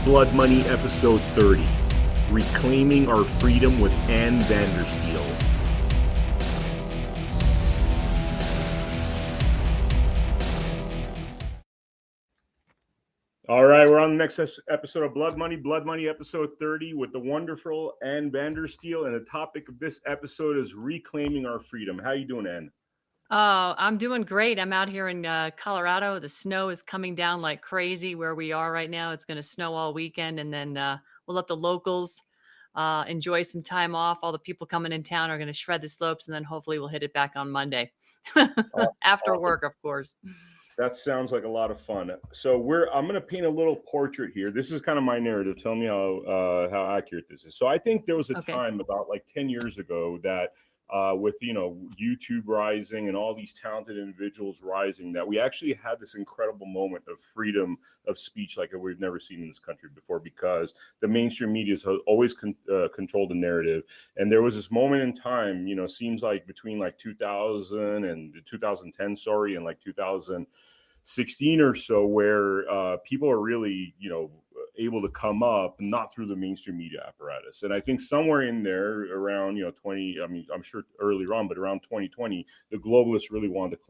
Blood Money, episode 30. Reclaiming Our Freedom with Ann Vandersteel. All right, we're on the next episode of Blood Money, episode 30, with the wonderful Ann Vandersteel. And the topic of this episode is reclaiming our freedom. How you doing, Ann? Oh, I'm doing great. I'm out here in Colorado. The snow is coming down like crazy where we are right now. It's going to snow all weekend, and then we'll let the locals enjoy some time off. All the people coming in town are going to shred the slopes, and then hopefully we'll hit it back on Monday after Awesome. work, of course. That sounds like a lot of fun. So I'm going to paint a little portrait here. This is kind of my narrative. Tell me how accurate this is. So I think there was a Okay. time about like 10 years ago that with YouTube rising and all these talented individuals rising, that we actually had this incredible moment of freedom of speech like we've never seen in this country before, because the mainstream media has always controlled the narrative. And there was this moment in time, seems like between like 2000 and 2010, and like 2016 or so, where people are really, able to come up, not through the mainstream media apparatus. And I think somewhere in there around, 20, I mean, I'm sure earlier on, but around 2020, the globalists really wanted to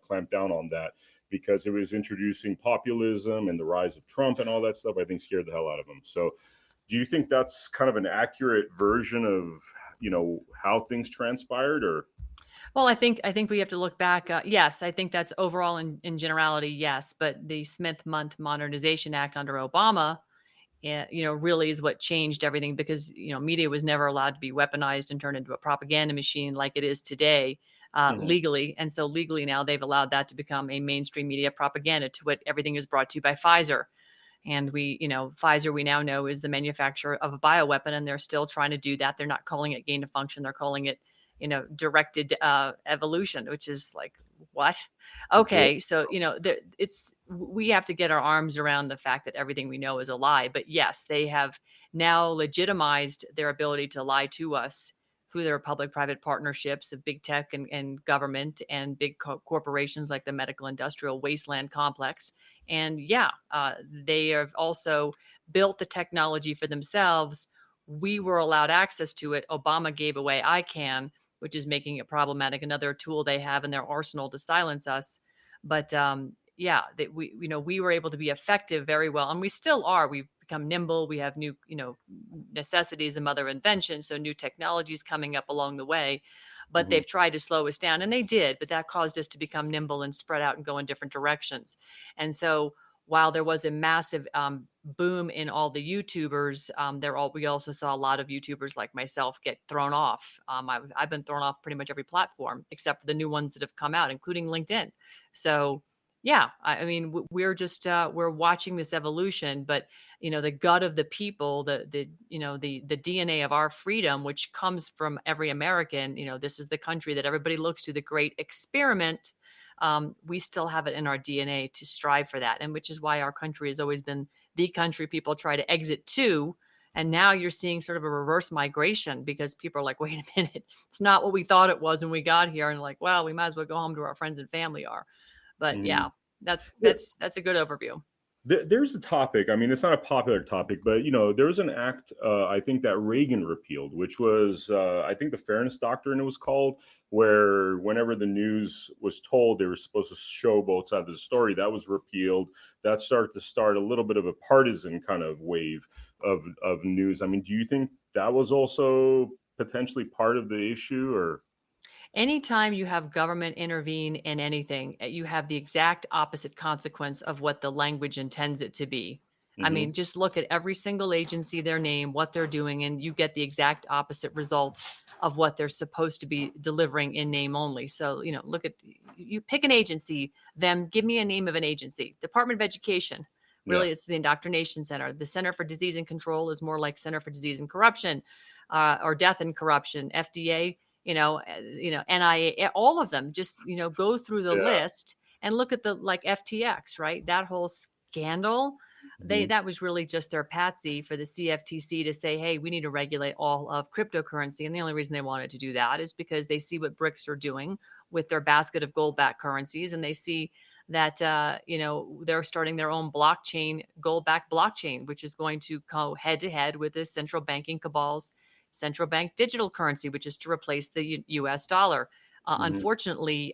clamp down on that, because it was introducing populism and the rise of Trump and all that stuff. I think scared the hell out of them. So do you think that's kind of an accurate version of, how things transpired? Or Well, I think we have to look back. Yes, I think that's overall in generality, yes. But the Smith-Mundt Modernization Act under Obama, really is what changed everything, because, media was never allowed to be weaponized and turned into a propaganda machine like it is today, legally. And so legally now they've allowed that to become a mainstream media propaganda, to what everything is brought to you by Pfizer. And Pfizer, we now know, is the manufacturer of a bioweapon, and they're still trying to do that. They're not calling it gain of function. They're calling it, directed evolution, which is like, what? Okay. So, we have to get our arms around the fact that everything we know is a lie. But yes, they have now legitimized their ability to lie to us through their public-private partnerships of big tech and government and big corporations like the medical industrial wasteland complex. And they have also built the technology for themselves. We were allowed access to it. Obama gave away ICANN, which is making it problematic. Another tool they have in their arsenal to silence us. But we were able to be effective very well, and we still are. We've become nimble. We have new, necessities and mother invention. So new technologies coming up along the way, but they've tried to slow us down, and they did, but that caused us to become nimble and spread out and go in different directions. And so while there was a massive boom in all the YouTubers, we also saw a lot of YouTubers like myself get thrown off. I've been thrown off pretty much every platform except for the new ones that have come out, including LinkedIn. So yeah, I mean, we're just we're watching this evolution, but the gut of the people, the DNA of our freedom, which comes from every American. This is the country that everybody looks to, the great experiment. We still have it in our DNA to strive for that. And which is why our country has always been the country people try to exit to. And now you're seeing sort of a reverse migration, because people are like, wait a minute, it's not what we thought it was when we got here. And like, well, we might as well go home to where our friends and family are. But yeah, that's a good overview. There's a topic. I mean, it's not a popular topic, but there was an act I think that Reagan repealed, which was I think the Fairness Doctrine, it was called, where whenever the news was told, they were supposed to show both sides of the story. That was repealed. That started to start a little bit of a partisan kind of wave of news. I mean, do you think that was also potentially part of the issue? Or Anytime you have government intervene in anything, you have the exact opposite consequence of what the language intends it to be. I mean, just look at every single agency, their name, what they're doing, and you get the exact opposite result of what they're supposed to be delivering in name only. So, look at, you pick an agency, give me a name of an agency. Department of Education. Really, it's the Indoctrination Center. The Center for Disease and Control is more like Center for Disease and Corruption, or Death and Corruption. FDA, NIA, all of them. Just, go through the list and look at the, like, FTX, right? That whole scandal, that was really just their patsy for the CFTC to say, hey, we need to regulate all of cryptocurrency. And the only reason they wanted to do that is because they see what BRICS are doing with their basket of gold-backed currencies, and they see that they're starting their own blockchain, gold-backed blockchain, which is going to go head to head with the central banking cabal's central bank digital currency, which is to replace the U.S. dollar. Hmm. Unfortunately,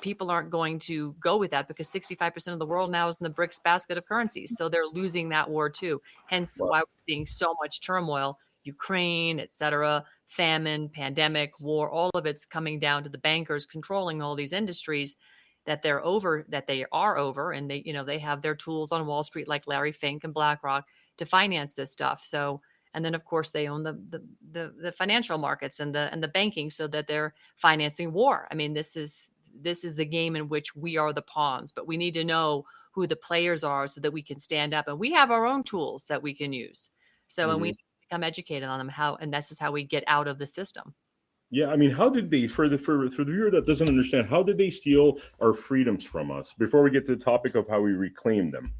people aren't going to go with that because 65% of the world now is in the BRICS basket of currencies. So they're losing that war too. Hence Wow. why we're seeing so much turmoil, Ukraine, et cetera, famine, pandemic, war, all of it's coming down to the bankers controlling all these industries that they are over, and they have their tools on Wall Street like Larry Fink and BlackRock to finance this stuff. So, and then of course they own the financial markets and the banking, so that they're financing war. I mean, this is the game in which we are the pawns, but we need to know who the players are so that we can stand up, and we have our own tools that we can use. So, and we Hmm. need to become educated on them, and this is how we get out of the system. Yeah, I mean, how did they, for the viewer that doesn't understand, how did they steal our freedoms from us? Before we get to the topic of how we reclaim them.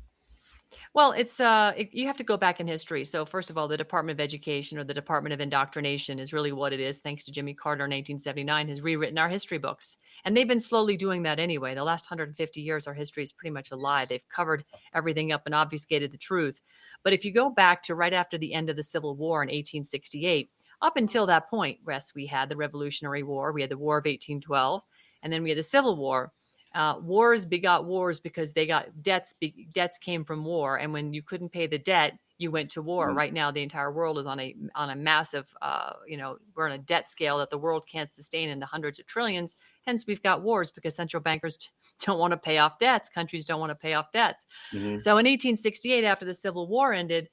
Well, you have to go back in history. So first of all, the Department of Education, or the Department of Indoctrination, is really what it is. Thanks to Jimmy Carter in 1879, has rewritten our history books, and they've been slowly doing that anyway. The last 150 years, our history is pretty much a lie. They've covered everything up and obfuscated the truth. But if you go back to right after the end of the Civil War in 1868, up until that point, Wes, we had the Revolutionary War, we had the War of 1812, and then we had the Civil War. Wars begot wars because they got debts. Debts came from war, and when you couldn't pay the debt, you went to war. Mhm. Right now, the entire world is on a massive, we're on a debt scale that the world can't sustain in the hundreds of trillions. Hence, we've got wars because central bankers don't want to pay off debts. Countries don't want to pay off debts. Mhm. So in 1868, after the Civil War ended,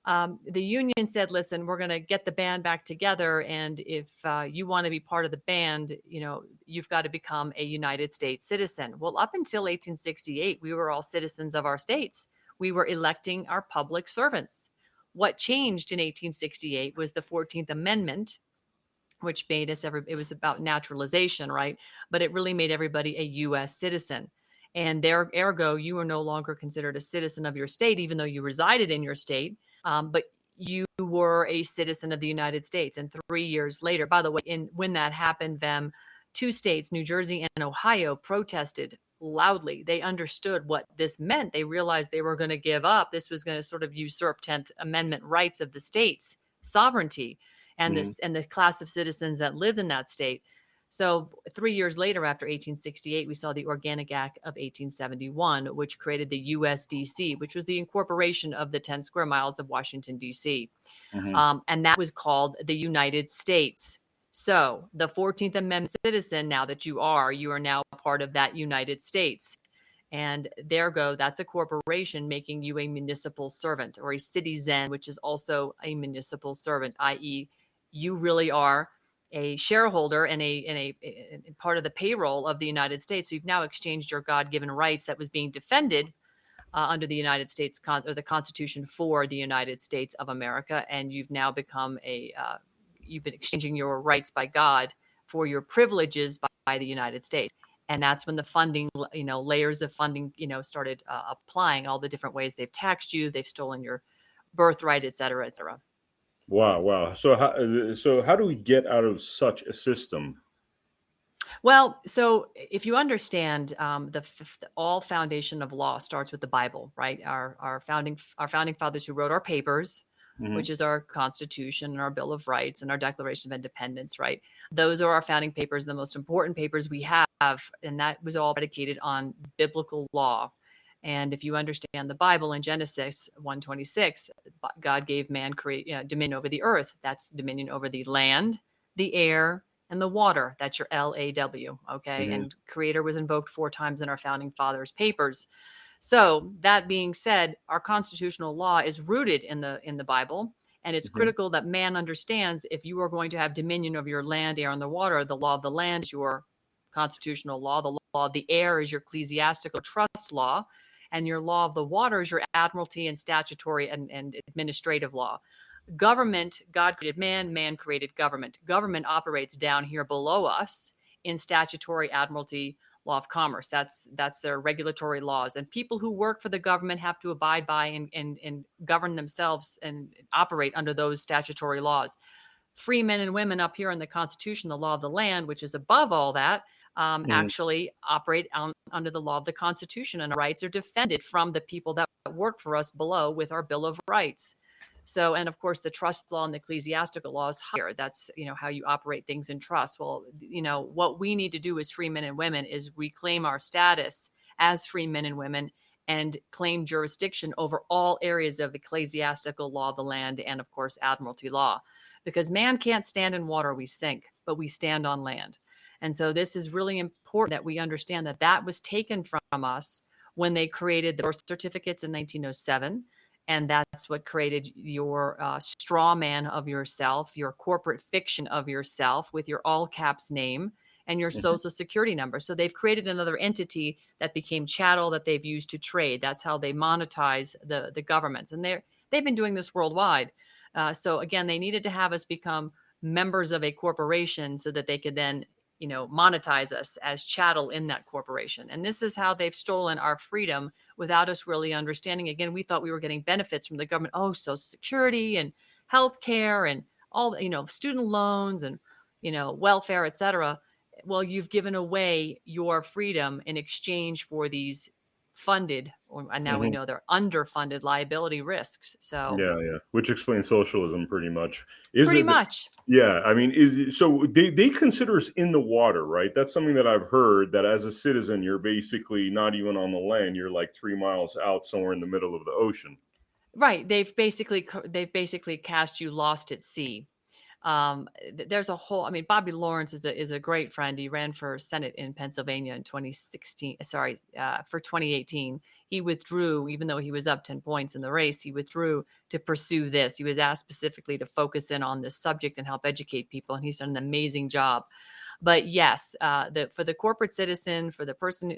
the union said, listen, we're going to get the band back together. And if you want to be part of the band, you've got to become a United States citizen. Well, up until 1868, we were all citizens of our states. We were electing our public servants. What changed in 1868 was the 14th Amendment, which made it was about naturalization, right? But it really made everybody a U.S. citizen. And ergo, you were no longer considered a citizen of your state, even though you resided in your state. But you were a citizen of the United States. And 3 years later, by the way, when that happened, two states, New Jersey and Ohio, protested loudly. They understood what this meant. They realized they were going to give up. This was going to sort of usurp 10th Amendment rights of the states' sovereignty and Mhm. the class of citizens that lived in that state. So 3 years later, after 1868, we saw the Organic Act of 1871, which created the USDC, which was the incorporation of the 10 square miles of Washington, D.C. Mhm. And that was called the United States. So the 14th Amendment citizen, now that you are now part of that United States. And that's a corporation making you a municipal servant, or a citizen, which is also a municipal servant, i.e., you really are a shareholder and a part of the payroll of the United States. So you've now exchanged your God-given rights that was being defended under the United States or the Constitution for the United States of America, and you've now become you've been exchanging your rights by God for your privileges by the United States. And that's when the funding, layers of funding, started applying, all the different ways they've taxed you, they've stolen your birthright, et cetera, et cetera. Wow, wow. So how do we get out of such a system? Well, so if you understand, all foundation of law starts with the Bible, right? Our founding fathers who wrote our papers, which Mhm. is our Constitution and our Bill of Rights and our Declaration of Independence, right? Those are our founding papers, the most important papers we have, and that was all predicated on biblical law. And if you understand the Bible in Genesis 1:26, God gave man dominion over the earth. That's dominion over the land, the air, and the water. That's your LAW. Okay. Mhm. And creator was invoked 4 times in our founding fathers' papers. So that being said, our constitutional law is rooted in the Bible. And it's Mhm. critical that man understands, if you are going to have dominion over your land, air, and the water, the law of the land is your constitutional law. The law of the air is your ecclesiastical trust law. And your law of the water is your admiralty and statutory and administrative law. Government, God created man, man created government. Government operates down here below us in statutory, admiralty, law of commerce. That's their regulatory laws. And people who work for the government have to abide by and govern themselves and operate under those statutory laws. Free men and women up here in the Constitution, the law of the land, which is above all that, Mhm. actually operate under the law of the Constitution, and our rights are defended from the people that work for us below with our Bill of Rights. So, and of course, the trust law and the ecclesiastical law is higher. That's, how you operate things in trust. Well, what we need to do as free men and women is reclaim our status as free men and women and claim jurisdiction over all areas of ecclesiastical law of the land and, of course, admiralty law. Because man can't stand in water, we sink, but we stand on land. And so this is really important that we understand that that was taken from us when they created the birth certificates in 1907. And that's what created your straw man of yourself, your corporate fiction of yourself with your all caps name and your Mhm. social security number. So they've created another entity that became chattel that they've used to trade. That's how they monetize the governments. And they've been doing this worldwide. So again, they needed to have us become members of a corporation so that they could then monetize us as chattel in that corporation. And this is how they've stolen our freedom without us really understanding. Again, we thought we were getting benefits from the government. Oh, Social Security and health care and all, student loans and, welfare, et cetera. Well, you've given away your freedom in exchange for these funded, and now we Mhm. know they're underfunded liability risks. So Yeah, yeah. Which explains socialism pretty much. Is pretty it? much. Yeah, I mean, so they consider us in the water, right? That's something that I've heard. That as a citizen, you're basically not even on the land. You're like 3 miles out, somewhere in the middle of the ocean. Right. They've basically cast you lost at sea. There's a whole, I mean, Bobby Lawrence is a great friend. He ran for Senate in Pennsylvania in 2016, sorry, for 2018. He withdrew, even though he was up 10 points in the race, he withdrew to pursue this. He was asked specifically to focus in on this subject and help educate people, and he's done an amazing job. But yes, for the corporate citizen, for the person,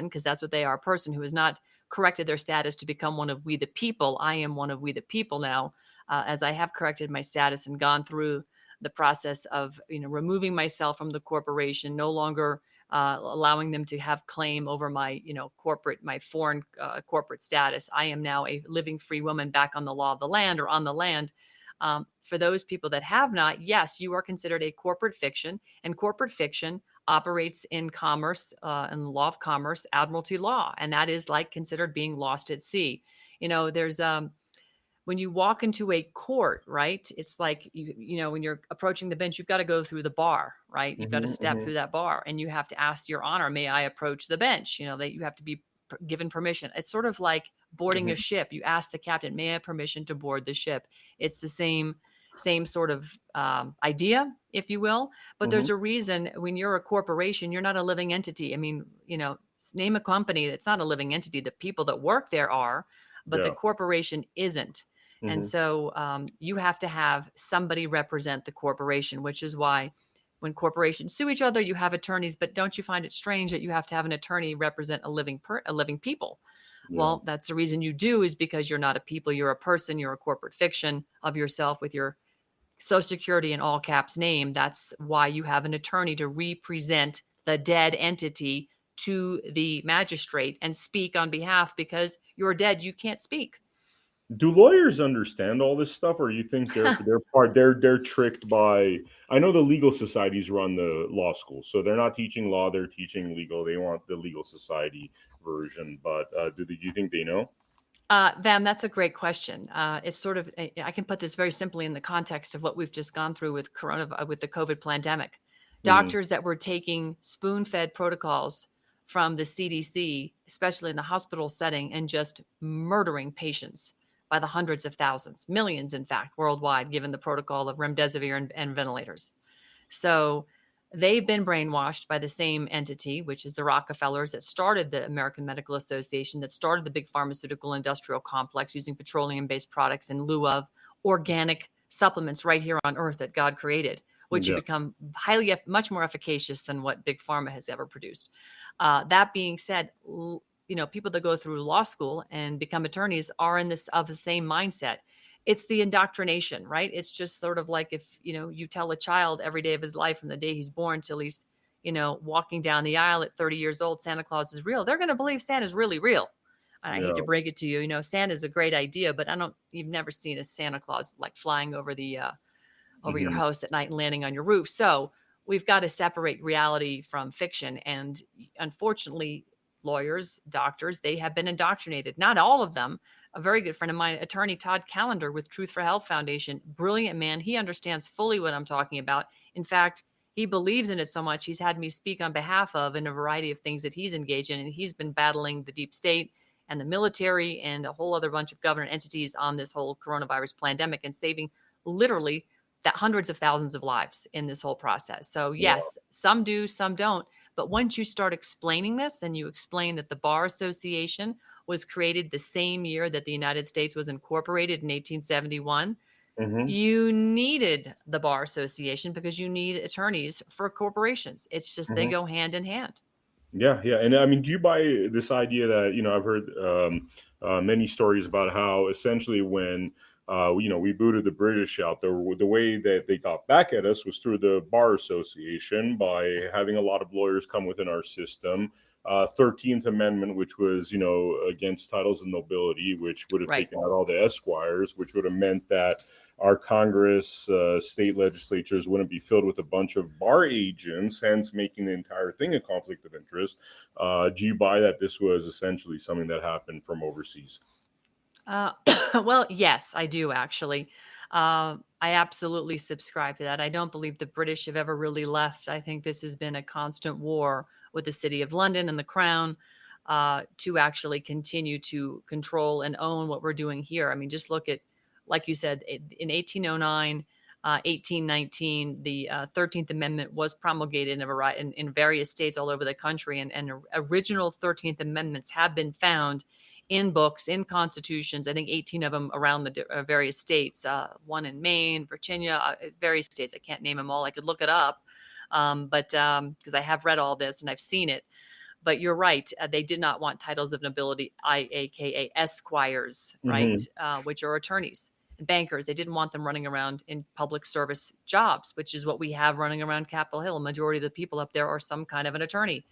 because that's what they are, a person who has not corrected their status to become one of we the people. I am one of we the people now, as I have corrected my status and gone through the process of removing myself from the corporation, no longer allowing them to have claim over my my foreign corporate status. I am now a living free woman back on the law of the land or on the land. For those people that have not, yes, you are considered a corporate fiction, and corporate fiction operates in commerce, in the law of commerce, admiralty law, and that is like considered being lost at sea. There's when you walk into a court, right? It's like when you're approaching the bench, you've got to go through the bar, right? You've got to Hmm. step through that bar, and you have to ask your honor, may I approach the bench? That you have to be given permission. It's sort of like boarding a Hmm. ship. You ask the captain, may I have permission to board the ship? It's the same sort of idea, if you will. But Hmm. there's a reason when you're a corporation, you're not a living entity. I mean, name a company that's not a living entity. The people that work there are, but the Yeah. corporation isn't. And Hmm. so you have to have somebody represent the corporation, which is why when corporations sue each other, you have attorneys. But don't you find it strange that you have to have an attorney represent a living people? Yeah. Well, that's the reason you do, is because you're not a people, you're a person, you're a corporate fiction of yourself with your social security in all caps name. That's why you have an attorney to represent the dead entity to the magistrate and speak on behalf, because you're dead, you can't speak. Do lawyers understand all this stuff, or you think they're tricked by? I know the legal societies run the law schools, so they're not teaching law; they're teaching legal. They want the legal society version, but do you think they know? Vam, that's a great question. It's sort of, I can put this very simply in the context of what we've just gone through with with the COVID pandemic. Hmm. Doctors that were taking spoon-fed protocols from the CDC, especially in the hospital setting, and just murdering patients by the hundreds of thousands, millions, in fact, worldwide, given the protocol of remdesivir and ventilators. So they've been brainwashed by the same entity, which is the Rockefellers, that started the American Medical Association, that started the big pharmaceutical industrial complex using petroleum based products in lieu of organic supplements right here on earth that God created, which have Yeah. become much more efficacious than what big pharma has ever produced. That being said, people that go through law school and become attorneys are in this of the same mindset. It's the indoctrination, right? It's just sort of like if, you tell a child every day of his life from the day he's born till he's, walking down the aisle at 30 years old, Santa Claus is real. They're going to believe Santa's really real. And I hate Yeah. to break it to you, Santa's a great idea, but you've never seen a Santa Claus like flying over your Hmm. house at night and landing on your roof. So we've got to separate reality from fiction. And unfortunately, lawyers, doctors, they have been indoctrinated. Not all of them. A very good friend of mine, attorney Todd Callender with Truth for Health Foundation, brilliant man. He understands fully what I'm talking about. In fact, he believes in it so much, he's had me speak on behalf of in a variety of things that he's engaged in. And he's been battling the deep state and the military and a whole other bunch of government entities on this whole coronavirus pandemic and saving literally that hundreds of thousands of lives in this whole process. So Wow. yes, some do, some don't. But once you start explaining this and you explain that the Bar Association was created the same year that the United States was incorporated in 1871, Hmm. you needed the Bar Association because you need attorneys for corporations. It's just they Hmm. go hand in hand. Yeah, yeah, and I mean, do you buy this idea that I've heard many stories about how essentially when we booted the British out, the way that they got back at us was through the Bar Association by having a lot of lawyers come within our system. 13th Amendment, which was against titles of nobility, which would have Right. taken out all the esquires, which would have meant that our Congress, state legislatures wouldn't be filled with a bunch of bar agents, hence making the entire thing a conflict of interest. Do you buy that this was essentially something that happened from overseas? Uh, well, yes, I do actually. I absolutely subscribe to that. I don't believe the British have ever really left. I think this has been a constant war with the City of London and the Crown to actually continue to control and own what we're doing here. I mean, just look at, like you said, in 1809, 1819, the 13th Amendment was promulgated in various states all over the country, and original 13th Amendments have been found in books, in constitutions. I think 18 of them around the various states, one in Maine, Virginia, various states. I can't name them all. I could look it up. But because I have read all this and I've seen it. But you're right. They did not want titles of nobility, aka esquires, right? Hmm. Which are attorneys and bankers. They didn't want them running around in public service jobs, which is what we have running around Capitol Hill. A majority of the people up there are some kind of an attorney.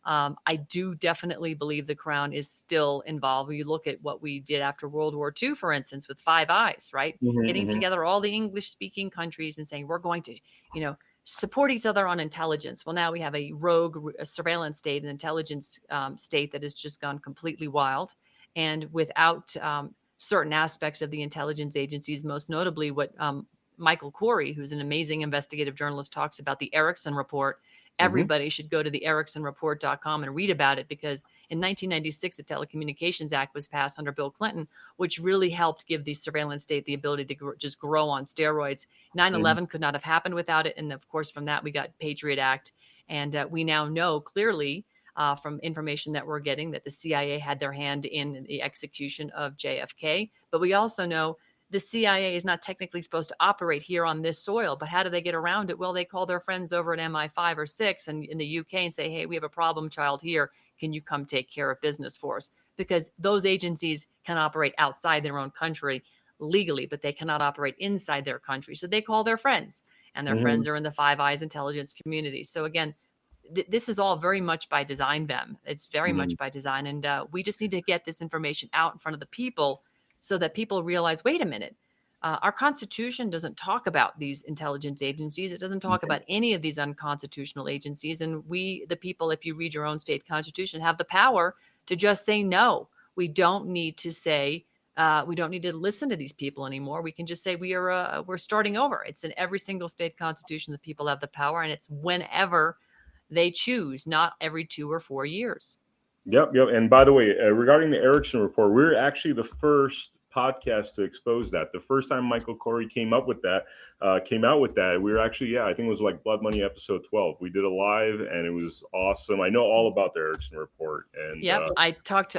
I do definitely believe the Crown is still involved. When you look at what we did after World War II, for instance, with Five Eyes, right? Getting Hmm. together all the English speaking countries and saying, we're going to, support each other on intelligence. Well, now we have a rogue surveillance state, an intelligence state that has just gone completely wild. And without certain aspects of the intelligence agencies, most notably what Michael Corey, who's an amazing investigative journalist, talks about, the Erickson Report. Hmm. Everybody should go to the ericksonreport.com and read about it, because in 1996, the Telecommunications Act was passed under Bill Clinton, which really helped give the surveillance state the ability to just grow on steroids. 9/11 could not have happened without it. And of course, from that, we got Patriot Act. And we now know clearly from information that we're getting that the CIA had their hand in the execution of JFK. But we also know the CIA is not technically supposed to operate here on this soil. But how do they get around it? Well, they call their friends over at MI5 or 6 and in the UK and say, hey, we have a problem child here. Can you come take care of business for us? Because those agencies can operate outside their own country legally, but they cannot operate inside their country. So they call their friends, and their Hmm. friends are in the Five Eyes intelligence community. So again, this is all very much by design, Vem. It's very Hmm. much by design. And we just need to get this information out in front of the people so that people realize, wait a minute, our Constitution doesn't talk about these intelligence agencies. It doesn't talk about any of these unconstitutional agencies. And we, the people, if you read your own state constitution, have the power to just say no. We don't need to say, we don't need to listen to these people anymore. We can just say we're starting over. It's in every single state constitution that people have the power, and it's whenever they choose, not every 2 or 4 years. Yep, yep. And by the way, regarding the Erickson report, we're actually the first podcast to expose that. The first time Michael Corey came out with that, we were actually, yeah, I think it was like Blood Money episode 12. We did a live, and it was awesome. I know all about the Erickson report, and Yep. I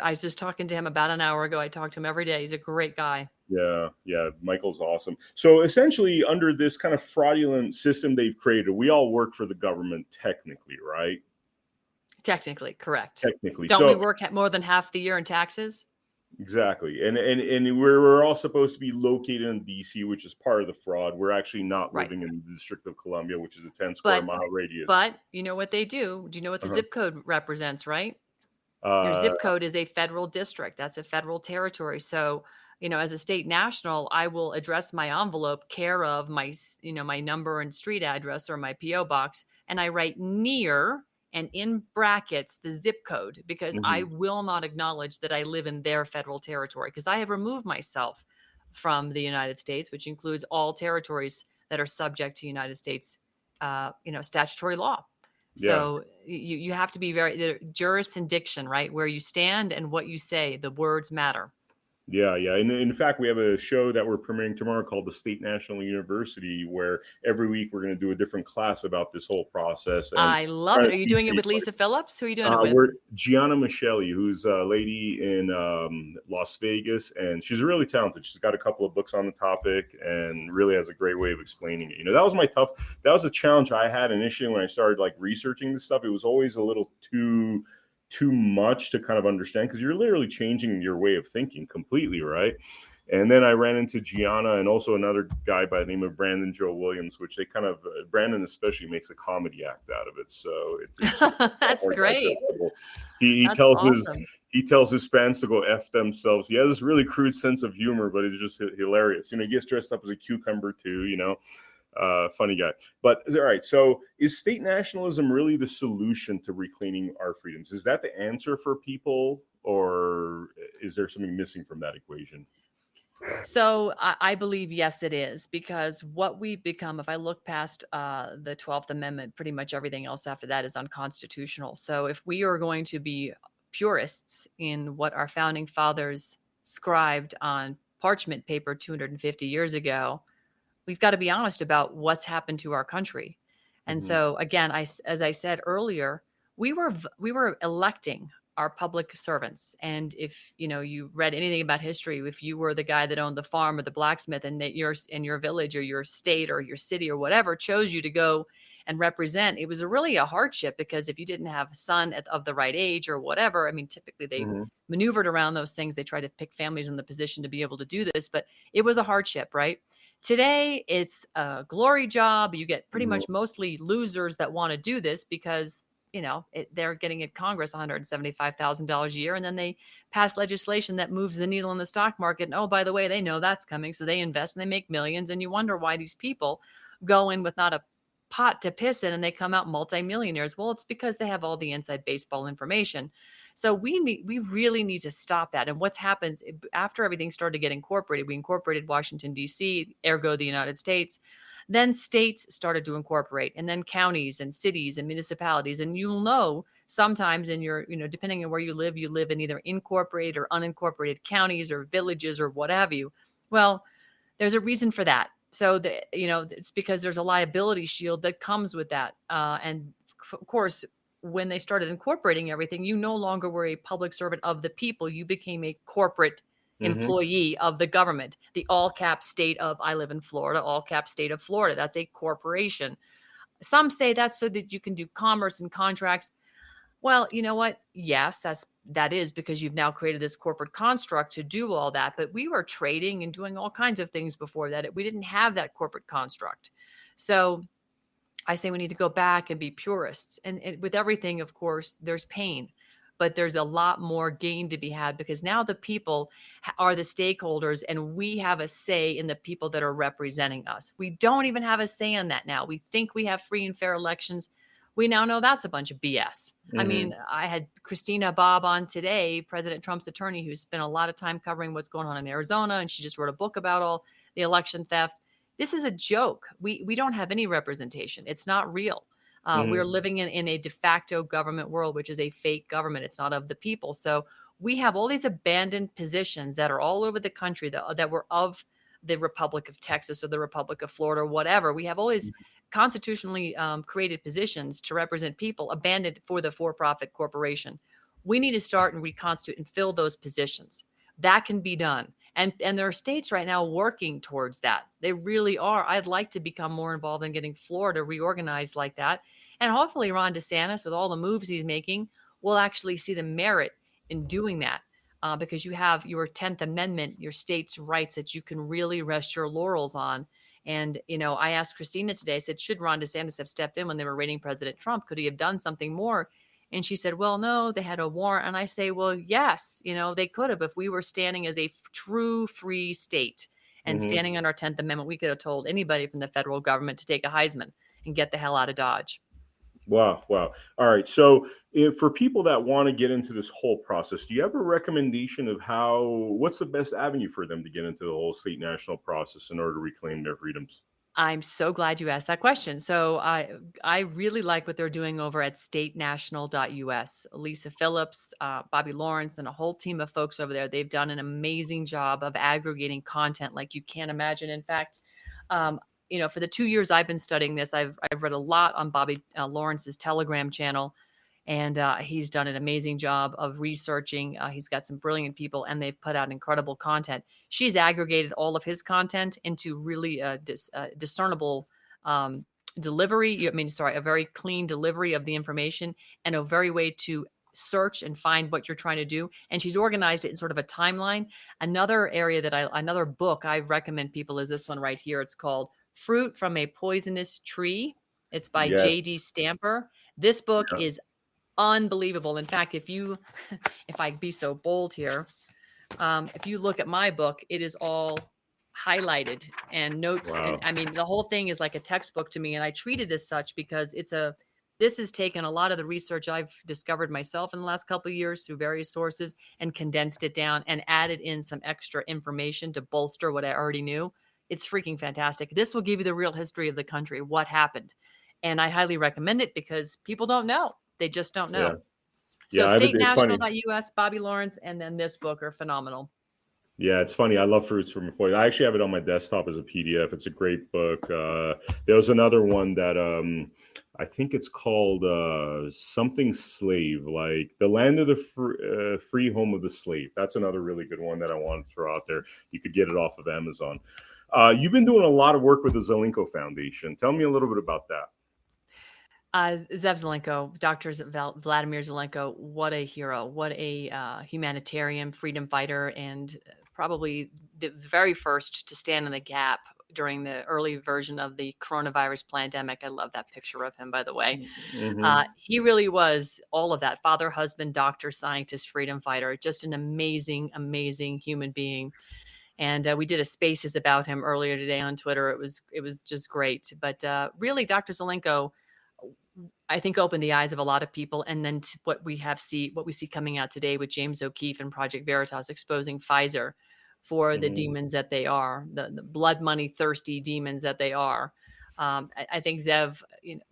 was just talking to him about an hour ago. I talk to him every day. He's a great guy. yeah, yeah, Michael's awesome. So essentially, under this kind of fraudulent system they've created, we all work for the government technically, right? Technically, correct. Technically. Don't we So work more than half the year in taxes? exactly. And we're all supposed to be located in DC, which is part of the fraud. We're actually not Right. living in the District of Columbia, which is a 10 square But mile radius. but you know what they do? Do you know what the Uh-huh. zip code represents, right? Your Uh, zip code is a federal district. That's a federal territory. So, as a state national, I will address my envelope care of my number and street address or my PO box. and I write near and in brackets the zip code, because I Hmm. will not acknowledge that I live in their federal territory, because I have removed myself from the United States, which includes all territories that are subject to United States, statutory law. Yeah. So you have to be very the jurisdiction, right? Where you stand and what you say, the words matter. Yeah, yeah. And in fact, we have a show that we're premiering tomorrow called The State National University, where every week we're going to do a different class about this whole process and I love trying it. to Are you teach doing it with people. Lisa Phillips? Who are you doing it with? We're Gianna Micheli, who's a lady in Las Vegas, and she's really talented. She's got a couple of books on the topic and really has a great way of explaining it. That was a challenge I had initially when I started like researching this stuff. It was always a little too much to kind of understand because you're literally changing your way of thinking completely, right? And then I ran into Gianna and also another guy by the name of Brandon Joe Williams, which they kind of Brandon especially makes a comedy act out of it. So it's just a lot That's more great. digestible. He That's tells awesome. he tells his fans to go F themselves. He has this really crude sense of humor, but it's just hilarious. He gets dressed up as a cucumber too, funny guy. But all right, so is state nationalism really the solution to reclaiming our freedoms? Is that the answer for people, or is there something missing from that equation? So I believe, yes, it is, because what we've become, if I look past the 12th Amendment, pretty much everything else after that is unconstitutional. So if we are going to be purists in what our founding fathers scribed on parchment paper 250 years ago, we've got to be honest about what's happened to our country. And Hmm. so again, as I said earlier, we were electing our public servants. And if you read anything about history, if you were the guy that owned the farm or the blacksmith, and that your village or your state or your city or whatever chose you to go and represent, it was really a hardship, because if you didn't have a son of the right age or whatever, I mean, typically they Hmm. maneuvered around those things. They tried to pick families in the position to be able to do this, but it was a hardship, right? Today, it's a glory job. You get pretty Hmm. much mostly losers that want to do this because, they're getting at Congress $175,000 a year. And then they pass legislation that moves the needle in the stock market. And oh, by the way, they know that's coming. So they invest and they make millions. And you wonder why these people go in with not a pot to piss in and they come out multimillionaires. Well, it's because they have all the inside baseball information. So we really need to stop that. And what's happened after everything started to get incorporated, we incorporated Washington, D.C., ergo the United States. Then states started to incorporate, and then counties and cities and municipalities. And you'll know sometimes in your, depending on where you live in either incorporated or unincorporated counties or villages or what have you. Well, there's a reason for that. So it's because there's a liability shield that comes with that. And of course, when they started incorporating everything, you no longer were a public servant of the people. You became a corporate Hmm. employee of the government. The all cap state of, I live in Florida, all cap state of Florida. That's a corporation. Some say that's so that you can do commerce and contracts. Well, you know what? Yes, that is because you've now created this corporate construct to do all that. But we were trading and doing all kinds of things before that. We didn't have that corporate construct. So I say we need to go back and be purists. And with everything, of course, there's pain, but there's a lot more gain to be had, because now the people are the stakeholders and we have a say in the people that are representing us. We don't even have a say in that now. We think we have free and fair elections. We now know that's a bunch of BS. I Hmm. mean, I had Christina Bobb on today, President Trump's attorney, who's spent a lot of time covering what's going on in Arizona. And she just wrote a book about all the election theft. This is a joke. We don't have any representation. It's not real. We're Hmm. living in a de facto government world, which is a fake government. It's not of the people. So we have all these abandoned positions that are all over the country that were of the Republic of Texas or the Republic of Florida or whatever. We have all these constitutionally created positions to represent people abandoned for the for-profit corporation. We need to start and reconstitute and fill those positions. That can be done. And there are states right now working towards that. They really are. I'd like to become more involved in getting Florida reorganized like that. And hopefully Ron DeSantis, with all the moves he's making, will actually see the merit in doing that. Because you have your 10th Amendment, your state's rights that you can really rest your laurels on. And, I asked Christina today, I said, should Ron DeSantis have stepped in when they were raiding President Trump? Could he have done something more? And she said, well, no, they had a warrant. And I say, well, yes, they could have. If we were standing as a true free state and Hmm. standing on our 10th Amendment, we could have told anybody from the federal government to take a Heisman and get the hell out of Dodge. Wow, wow. All right. So, if for people that want to get into this whole process, do you have a recommendation of what's the best avenue for them to get into the whole state national process in order to reclaim their freedoms? I'm so glad you asked that question. So I really like what they're doing over at statenational.us. Lisa Phillips, Bobby Lawrence, and a whole team of folks over there. They've done an amazing job of aggregating content like you can't imagine. In fact, um, for the 2 years I've been studying this, I've read a lot on Bobby Lawrence's Telegram channel, and he's done an amazing job of researching. He's got some brilliant people, and they've put out incredible content. She's aggregated all of his content into really discernible um, delivery. I mean, sorry, a very clean delivery of the information and a very way to search and find what you're trying to do. And she's organized it in sort of a timeline. Another book I recommend people is this one right here. It's called Fruit from a Poisonous Tree. It's by Yes. J.D. Stamper. This book Yeah. is unbelievable. In fact, if I be so bold here, if you look at my book, it is all highlighted and notes. And Wow. I mean, the whole thing is like a textbook to me. And I treat it as such because this has taken a lot of the research I've discovered myself in the last couple of years through various sources and condensed it down and added in some extra information to bolster what I already knew. It's freaking fantastic. This will give you the real history of the country, what happened. And I highly recommend it because people don't know. They just don't Yeah. know. So Yeah. It's funny. statenational.us, Bobby Lawrence, and then this book are phenomenal. Yeah, it's funny. I love Fruits from a Poison. I actually have it on my desktop as a PDF. It's a great book. There was another one that I think it's called something Slave, like The Land of the Free Home of the Slave. That's another really good one that I want to throw out there. You could get it off of Amazon. You've been doing a lot of work with the Zelenko Foundation. Tell me a little bit about that. Zev Zelenko, Vladimir Zelenko, what a hero, what a humanitarian freedom fighter, and probably the very first to stand in the gap during the early version of the coronavirus pandemic. I love that picture of him, by the way. Hmm. He really was all of that: father, husband, doctor, scientist, freedom fighter, just an amazing, amazing human being. And we did a spaces about him earlier today on Twitter. It was just great. But really, Dr. Zelenko, I think, opened the eyes of a lot of people. And then what we see coming out today with James O'Keefe and Project Veritas exposing Pfizer for the Hmm. demons that they are, the blood money thirsty demons that they are. I think Zev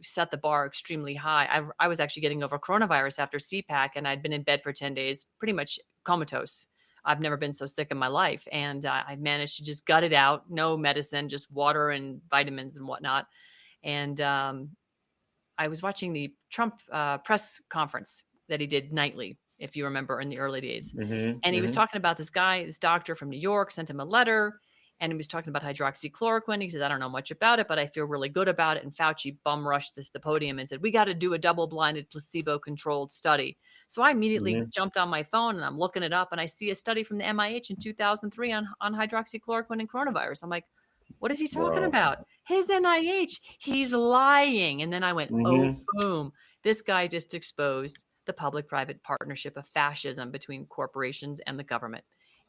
set the bar extremely high. I was actually getting over coronavirus after CPAC, and I'd been in bed for 10 days, pretty much comatose. I've never been so sick in my life. And I managed to just gut it out. No medicine, just water and vitamins and whatnot. And I was watching the Trump press conference that he did nightly, if you remember, in the early days. Hmm. And he was Hmm. talking about this doctor from New York sent him a letter, and he was talking about hydroxychloroquine. He said, I don't know much about it, but I feel really good about it. And Fauci bum rushed the podium and said, we got to do a double-blinded, placebo-controlled study. So I immediately Hmm. jumped on my phone and I'm looking it up, and I see a study from the NIH in 2003 on hydroxychloroquine and coronavirus. I'm like, what is he talking Wow. about? His NIH. He's lying. And then I went, oh, Hmm. boom. This guy just exposed the public-private partnership of fascism between corporations and the government.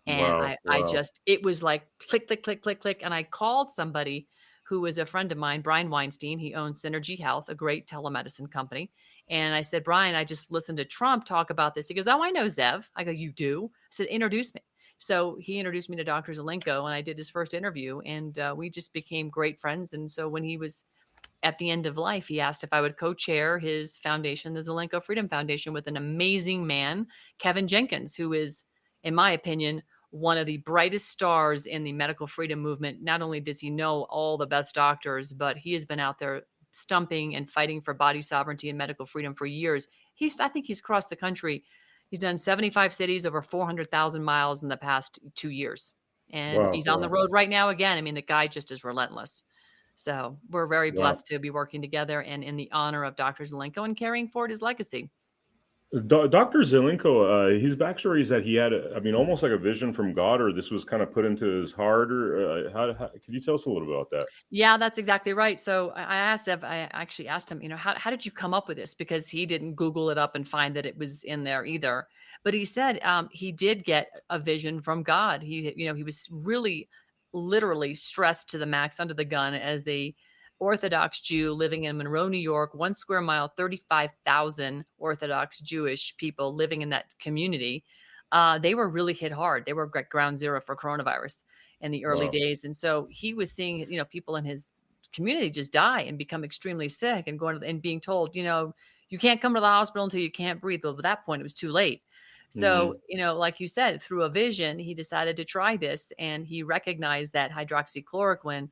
And Wow. Wow. it was like click, click, click, click, click. And I called somebody who was a friend of mine, Brian Weinstein. He owns Synergy Health, a great telemedicine company. And I said, Brian, I just listened to Trump talk about this. He goes, oh, I know Zev. I go, you do? I said, introduce me. So he introduced me to Dr. Zelenko, and I did his first interview, and we just became great friends. And so when he was at the end of life, he asked if I would co-chair his foundation, the Zelenko Freedom Foundation, with an amazing man, Kevin Jenkins, who is, in my opinion, one of the brightest stars in the medical freedom movement. Not only does he know all the best doctors, but he has been out there stumping and fighting for body sovereignty and medical freedom for years. I think he's crossed the country. He's done 75 cities, over 400,000 miles in the past 2 years. And Wow. he's on the Wow. road right now again. I mean, the guy just is relentless. So we're very Wow. blessed to be working together and in the honor of Dr. Zelenko and carrying forward his legacy. Dr. Zelenko, his backstory is that he had, almost like a vision from God, or this was kind of put into his heart, or could you tell us a little about that? Yeah, that's exactly right. So I actually asked him, how did you come up with this? Because he didn't Google it up and find that it was in there either. But he said he did get a vision from God. He was really literally stressed to the max under the gun as a Orthodox Jew living in Monroe, New York, 1 square mile, 35,000 Orthodox Jewish people living in that community. They were really hit hard. They were at ground zero for coronavirus in the early Wow. days. And so he was seeing, people in his community just die and become extremely sick and and being told, you can't come to the hospital until you can't breathe. Well, at that point, it was too late. So, Hmm. like you said, through a vision, he decided to try this and he recognized that hydroxychloroquine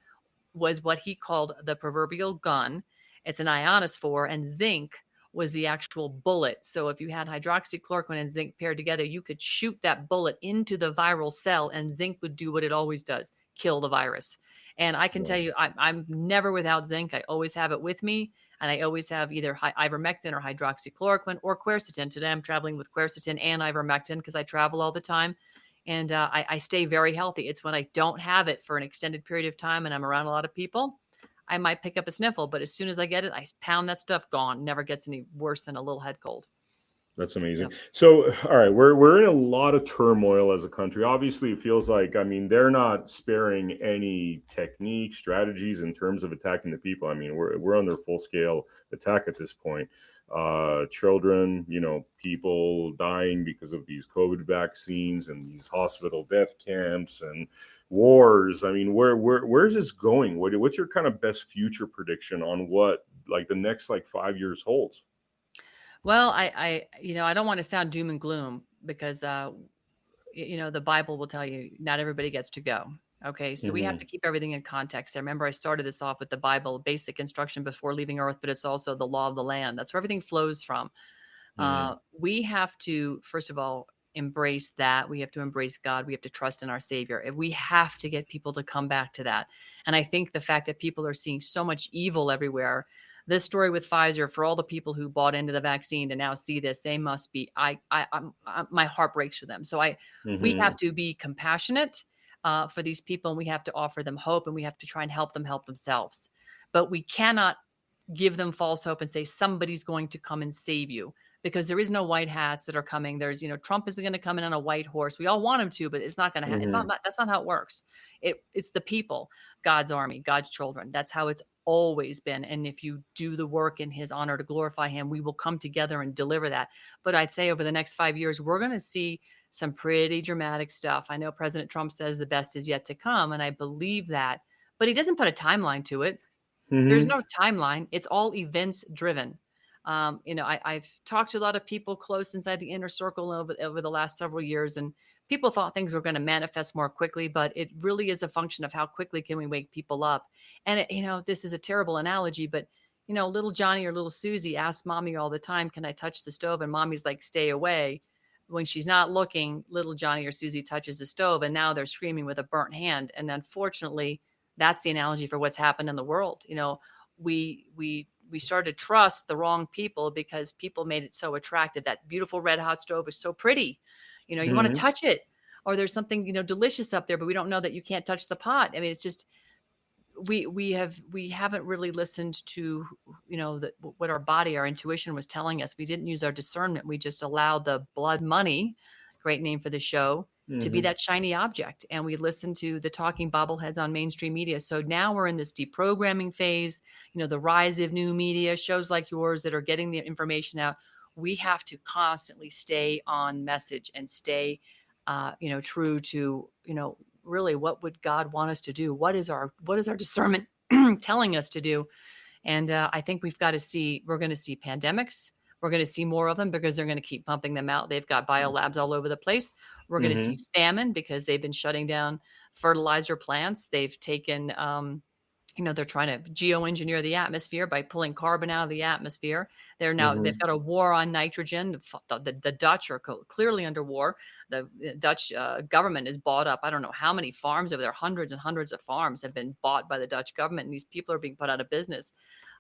was what he called the proverbial gun. It's an ionosphere, and zinc was the actual bullet. So if you had hydroxychloroquine and zinc paired together, you could shoot that bullet into the viral cell, and zinc would do what it always does, kill the virus. And I can tell Wow. you, I'm never without zinc. I always have it with me, and I always have either ivermectin or hydroxychloroquine or quercetin. Today I'm traveling with quercetin and ivermectin because I travel all the time. And I stay very healthy. It's when I don't have it for an extended period of time and I'm around a lot of people, I might pick up a sniffle. But as soon as I get it, I pound that stuff, gone. Never gets any worse than a little head cold. That's amazing. So, So, all right, we're in a lot of turmoil as a country. Obviously, it feels like, I mean, they're not sparing any techniques, strategies in terms of attacking the people. I mean, we're under full scale attack at this point. Children, people dying because of these COVID vaccines and these hospital death camps and wars. I mean, where's this going? What's your kind of best future prediction on what like the next like 5 years holds? well, I don't want to sound doom and gloom because, the Bible will tell you not everybody gets to go. Okay. So we have to Hmm. keep everything in context. I remember I started this off with the Bible, basic instruction before leaving earth, but it's also the law of the land. That's where everything flows from. Hmm. We have to, first of all, embrace that. We have to embrace God. We have to trust in our Savior. And we have to get people to come back to that. And I think the fact that people are seeing so much evil everywhere, this story with Pfizer, for all the people who bought into the vaccine to now see this, they must be. My heart breaks for them. So we have Hmm. to be compassionate for these people, and we have to offer them hope, and we have to try and help them help themselves. But we cannot give them false hope and say somebody's going to come and save you, because there is no white hats that are coming. There's, Trump isn't going to come in on a white horse. We all want him to, but it's not going to it's Hmm. not that's not how it works. It's the people, God's army, God's children. That's how it's always been. And if you do the work in his honor to glorify him, we will come together and deliver that. But I'd say over the next 5 years, we're going to see some pretty dramatic stuff. I know President Trump says the best is yet to come, and I believe that, but he doesn't put a timeline to it. There's Hmm. no timeline. It's all events driven. I've talked to a lot of people close inside the inner circle over the last several years, and people thought things were going to manifest more quickly, but it really is a function of how quickly can we wake people up. And this is a terrible analogy, but little Johnny or little Susie asks mommy all the time, "Can I touch the stove?" And mommy's like, "Stay away." When she's not looking, little Johnny or Susie touches the stove, and now they're screaming with a burnt hand. And unfortunately, that's the analogy for what's happened in the world. We started to trust the wrong people because people made it so attractive. That beautiful red hot stove is so pretty. You want to Hmm. touch it, or there's something, delicious up there, but we don't know that you can't touch the pot. I mean, it's just we haven't really listened to what our body, our intuition was telling us. We didn't use our discernment. We just allowed the blood money, great name for the show, to be Hmm. that shiny object, and we listened to the talking bobbleheads on mainstream media. So now we're in this deprogramming phase. The rise of new media, shows like yours that are getting the information out. We have to constantly stay on message and stay true to really, what would God want us to do? What is our discernment telling us to do? And I think we're going to see pandemics. We're going to see more of them because they're going to keep pumping them out. They've got biolabs all over the place. We're going to see Hmm. famine because they've been shutting down fertilizer plants. They've taken, they're trying to geoengineer the atmosphere by pulling carbon out of the atmosphere. They've Hmm. got a war on nitrogen. The Dutch are clearly under war. The Dutch government is bought up. I don't know how many farms over there. Hundreds and hundreds of farms have been bought by the Dutch government, and these people are being put out of business.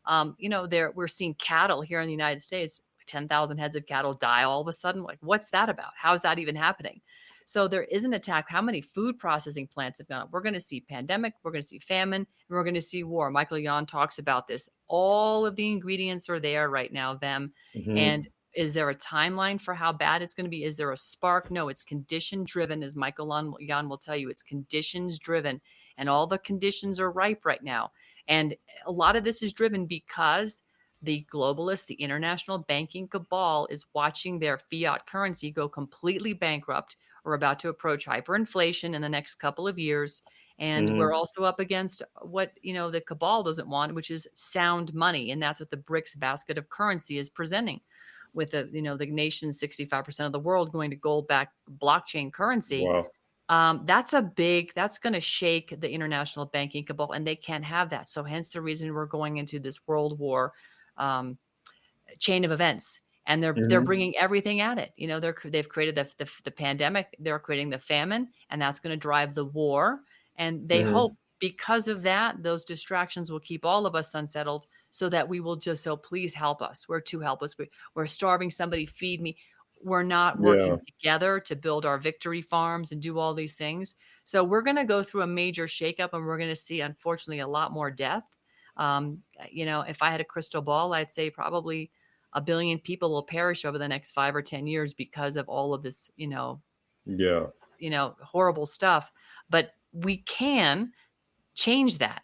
We're seeing cattle here in the United States. 10,000 heads of cattle die all of a sudden. Like, what's that about? How is that even happening? So there is an attack. How many food processing plants have gone up? We're going to see pandemic. We're going to see famine. And we're going to see war. Michael Yon talks about this. All of the ingredients are there right now, Vem. Hmm. And Is there a timeline for how bad it's going to be? Is there a spark? No, it's condition driven, as Jan will tell you. It's conditions driven, and all the conditions are ripe right now. And a lot of this is driven because the globalists, the international banking cabal, is watching their fiat currency go completely bankrupt. We're about to approach hyperinflation in the next couple of years. And we're Hmm. also up against what, the cabal doesn't want, which is sound money. And that's what the BRICS basket of currency is presenting, with the nation's 65% of the world going to gold-backed blockchain currency. Wow. That's going to shake the international banking cabal, and they can't have that. So hence the reason we're going into this world war um, chain of events, and they're Hmm. bringing everything at it. They've created the pandemic, they're creating the famine, and that's going to drive the war. And they Hmm. hope because of that, those distractions will keep all of us unsettled, so that we will just, so please help us. We're too helpless. We're starving. Somebody feed me. We're not Yeah. working together to build our victory farms and do all these things. So we're going to go through a major shakeup, and we're going to see, unfortunately, a lot more death. If I had a crystal ball, I'd say probably 1 billion people will perish over the next 5 or 10 years because of all of this, Yeah. horrible stuff. But we can change that.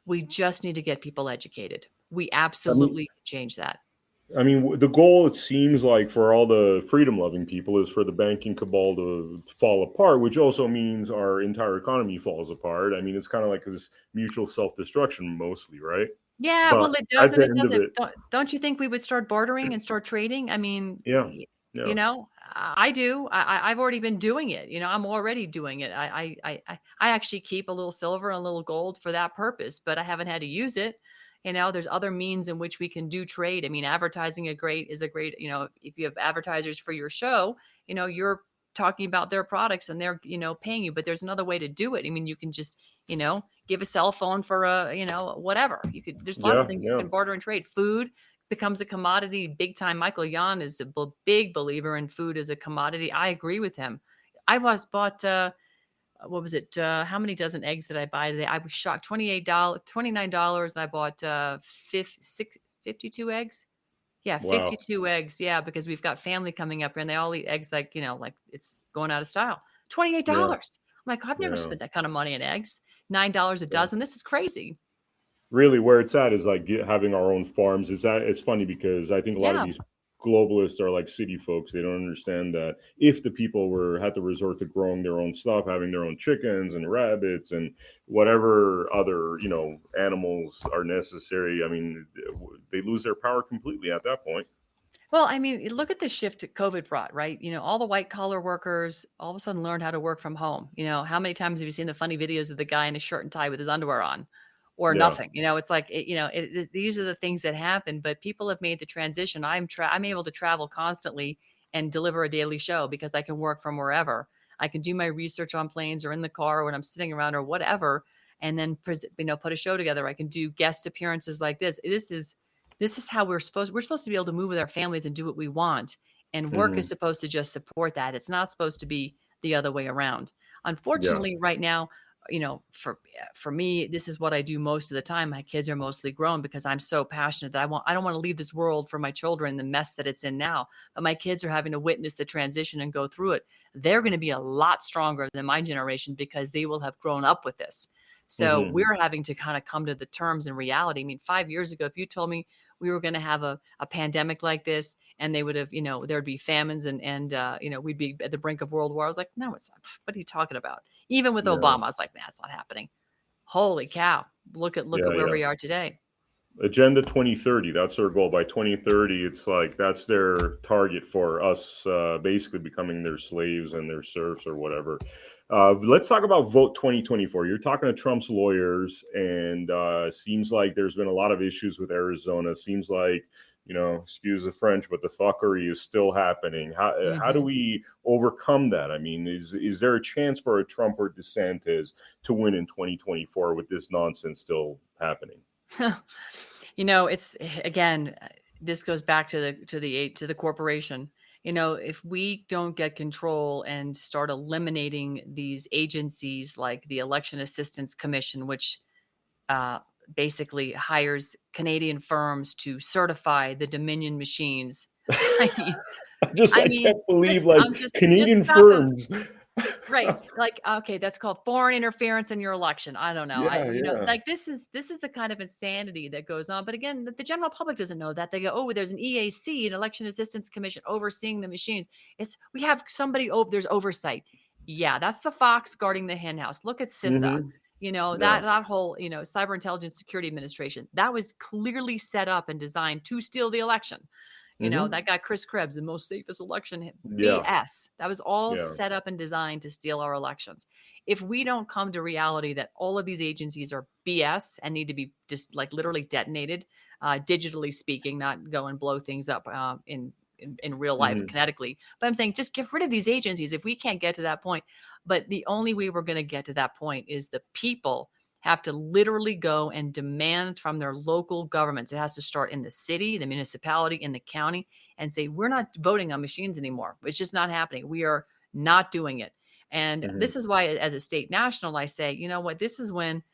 We just need to get people educated. We I mean, absolutely can change that. the goal, it seems like, for all the freedom loving people is for the banking cabal to fall apart, which also means our entire economy falls apart. I mean, it's kind of like this mutual self destruction, mostly, right? Yeah, But well, it at doesn't. the It end of doesn't. it, Don't you think we would start bartering and start trading? I mean, yeah, yeah, I do. I've already been doing it. I'm already doing it. I actually keep a little silver and a little gold for that purpose, but I haven't had to use it. There's other means in which we can do trade. I mean, advertising is a great, if you have advertisers for your show, you're talking about their products and they're, paying you, but there's another way to do it. I mean, you can just, give a cell phone for whatever. There's lots of yeah, things you yeah. can barter and trade. Food becomes a commodity big time. Michael Jan is a big believer in food as a commodity. I agree with him. I was bought, what was it? How many dozen eggs did I buy today? I was shocked. $28, $29. And I bought 52 eggs. Yeah, Wow. 52 eggs. Yeah, because we've got family coming up here and they all eat eggs like, like it's going out of style. Yeah, $28. I'm like, I've never yeah. spent that kind of money on eggs. $9 a Yeah. dozen. This is crazy. Really, where it's at is like having our own farms. It's funny because I think a lot of Yeah. these globalists are like city folks. They don't understand that if the people had to resort to growing their own stuff, having their own chickens and rabbits and whatever other animals are necessary, I mean, they lose their power completely at that point. Well, I mean, you look at the shift that COVID brought, right? All the white collar workers all of a sudden learned how to work from home. How many times have you seen the funny videos of the guy in a shirt and tie with his underwear on, or Yeah. nothing? It's like, these are the things that happen, but people have made the transition. I'm able to travel constantly and deliver a daily show because I can work from wherever. I can do my research on planes or in the car or when I'm sitting around or whatever, and then, put a show together. I can do guest appearances like this. This is how we're supposed to be able to move with our families and do what we want. And work is Hmm. supposed to just support that. It's not supposed to be the other way around. Yeah. Unfortunately, right now, for me, this is what I do most of the time. My kids are mostly grown because I'm so passionate that I don't want to leave this world for my children, the mess that it's in now. But my kids are having to witness the transition and go through it. They're going to be a lot stronger than my generation because they will have grown up with this. So Hmm. we're having to kind of come to the terms in reality. I mean, 5 years ago, if you told me we were going to have a pandemic like this and they would have, there'd be famines and we'd be at the brink of world war. I was like, no, it's not. What are you talking about? Even with Yeah. Obama, I was like, that's not happening. Holy cow. Look at Yeah. where Yeah. we are today. Agenda 2030, that's their goal. By 2030, it's like that's their target for us, basically becoming their slaves and their serfs or whatever. Let's talk about Vote 2024. You're talking to Trump's lawyers, and seems like there's been a lot of issues with Arizona. Seems like, excuse the French, but the fuckery is still happening. How do Hmm. we overcome that? I mean, is there a chance for a Trump or DeSantis to win in 2024 with this nonsense still happening? It's again, this goes back to the corporation. If we don't get control and start eliminating these agencies like the Election Assistance Commission, which uh, basically hires Canadian firms to certify the Dominion machines I mean, I can't believe like just Canadian stop him. firms. Right. Like, okay, that's called foreign interference in your election. I don't know. Yeah, yeah. Like this is the kind of insanity that goes on. But again, the general public doesn't know that. They go, oh, there's an EAC, an Election Assistance Commission, overseeing the machines. We have somebody over, there's oversight. Yeah, that's the fox guarding the hen house. Look at CISA. Hmm. Yeah. That whole, Cyber Intelligence Security Administration, that was clearly set up and designed to steal the election. Hmm. That guy, Chris Krebs, the most safest election, Yeah. BS. That was all Yeah. set up and designed to steal our elections. If we don't come to reality that all of these agencies are BS and need to be just like literally detonated, digitally speaking, not go and blow things up in real life Hmm. kinetically. But I'm saying just get rid of these agencies if we can't get to that point. But the only way we're going to get to that point is the people have to literally go and demand from their local governments. It has to start in the city, the municipality, in the county, and say, we're not voting on machines anymore. It's just not happening. We are not doing it. And Hmm. this is why, as a state national, I say, you know what, this is when,